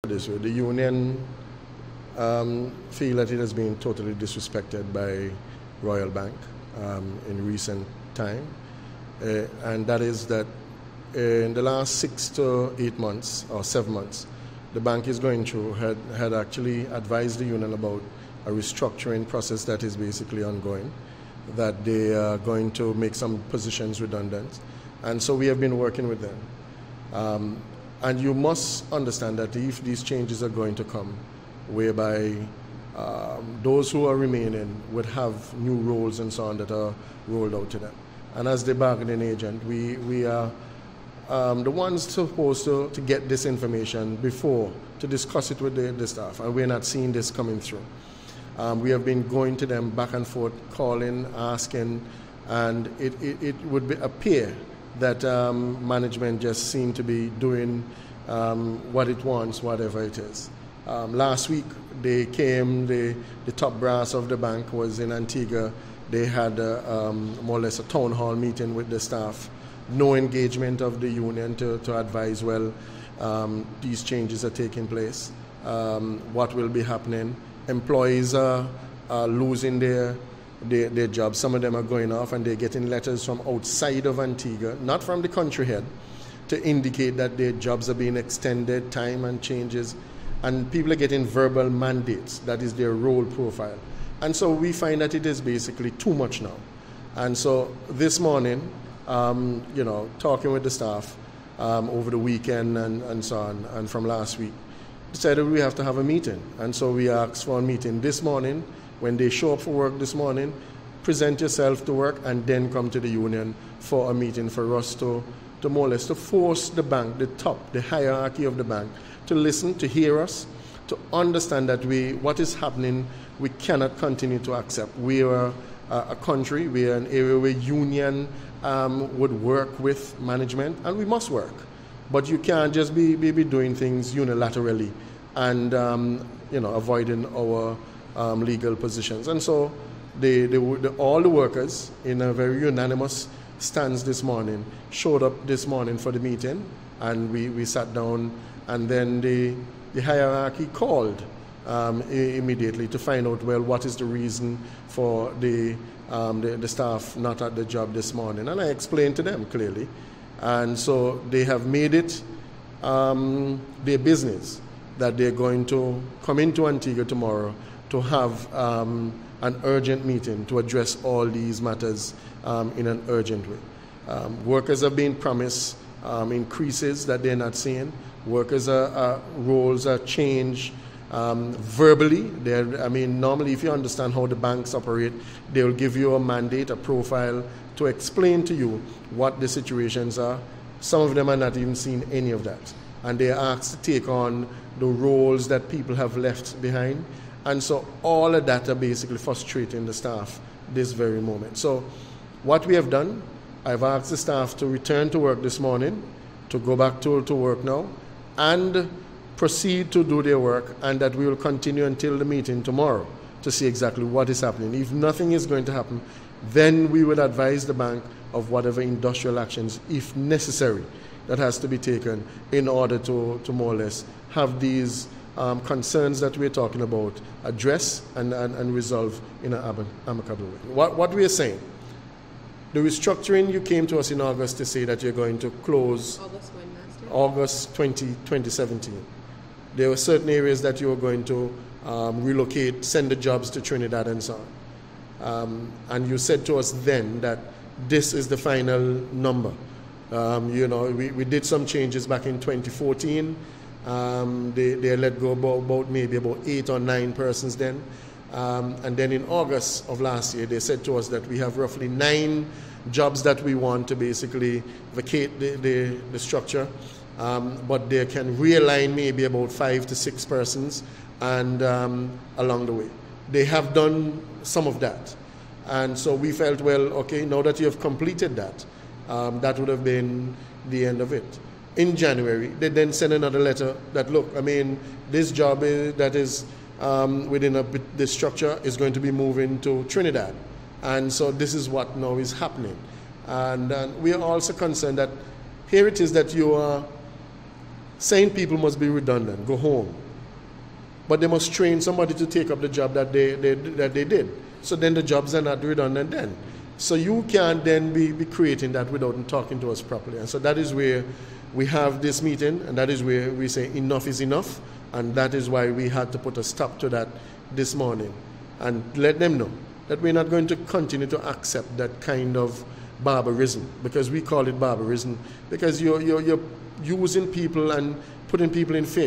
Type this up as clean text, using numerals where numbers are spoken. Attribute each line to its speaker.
Speaker 1: this way. The union feel that it has been totally disrespected by Royal Bank in recent time, and that is that in the last 6 to 8 months or 7 months, the bank is going through had actually advised the union about a restructuring process that is basically ongoing, that they are going to make some positions redundant, and so we have been working with them. And you must understand that if these changes are going to come, whereby those who are remaining would have new roles and so on that are rolled out to them. And as the bargaining agent, we are the ones supposed to get this information before, to discuss it with the staff, and we're not seeing this coming through. We have been going to them back and forth, calling, asking, and it would appear that management just seem to be doing what it wants, whatever it is. Last week, they came, the top brass of the bank was in Antigua. They had more or less a town hall meeting with the staff. No engagement of the union to advise, well, these changes are taking place. What will be happening? Employees are losing their jobs. Some of them are going off, and they're getting letters from outside of Antigua, not from the country head, to indicate that their jobs are being extended, time and changes, and people are getting verbal mandates. That is their role profile. And so we find that it is basically too much now. And so this morning, talking with the staff over the weekend and so on, and from last week, decided we have to have a meeting. And so we asked for a meeting this morning. When they show up for work this morning, present yourself to work and then come to the union for a meeting for us to more or less to force the bank, the hierarchy of the bank, to listen, to hear us, to understand that what is happening, we cannot continue to accept. We are a country, we are an area where union would work with management, and we must work. But you can't just be doing things unilaterally and avoiding our legal positions. And so all the workers, in a very unanimous stance this morning, showed up this morning for the meeting, and we sat down, and then the hierarchy called immediately to find out, well, what is the reason for the staff not at the job this morning. And I explained to them clearly. And so they have made it their business that they're going to come into Antigua tomorrow to have an urgent meeting to address all these matters in an urgent way. Workers are being promised increases that they're not seeing. Workers' roles are changed verbally. Normally, if you understand how the banks operate, they will give you a mandate, a profile, to explain to you what the situations are. Some of them are not even seeing any of that. And they are asked to take on the roles that people have left behind. And so all of that are basically frustrating the staff this very moment. So what we have done, I've asked the staff to return to work this morning, to go back to work now, and proceed to do their work, and that we will continue until the meeting tomorrow to see exactly what is happening. If nothing is going to happen, then we would advise the bank of whatever industrial actions, if necessary, that has to be taken in order to more or less have these concerns that we're talking about addressed and resolved in an amicable way. What we are saying, the restructuring, you came to us in August to say that you're going to close August 2017. There were certain areas that you were going to relocate, send the jobs to Trinidad and so on. And you said to us then that this is the final number. We did some changes back in 2014. They let go about 8 or 9 persons then. And then in August of last year, they said to us that we have roughly 9 jobs that we want to basically vacate the structure. But they can realign maybe about 5 to 6 persons and along the way. They have done some of that. And so we felt, well, okay, now that you have completed that, that would have been the end of it. In January, they then sent another letter that, look, this job that is within this structure is going to be moving to Trinidad. And so this is what now is happening. And we are also concerned that here it is that you are saying people must be redundant, go home. But they must train somebody to take up the job that they did. So then the jobs are not redundant then. So you can't then be creating that without talking to us properly. And so that is where we have this meeting, and that is where we say enough is enough, and that is why we had to put a stop to that this morning and let them know that we're not going to continue to accept that kind of barbarism, because we call it barbarism, because you're using people and putting people in fear.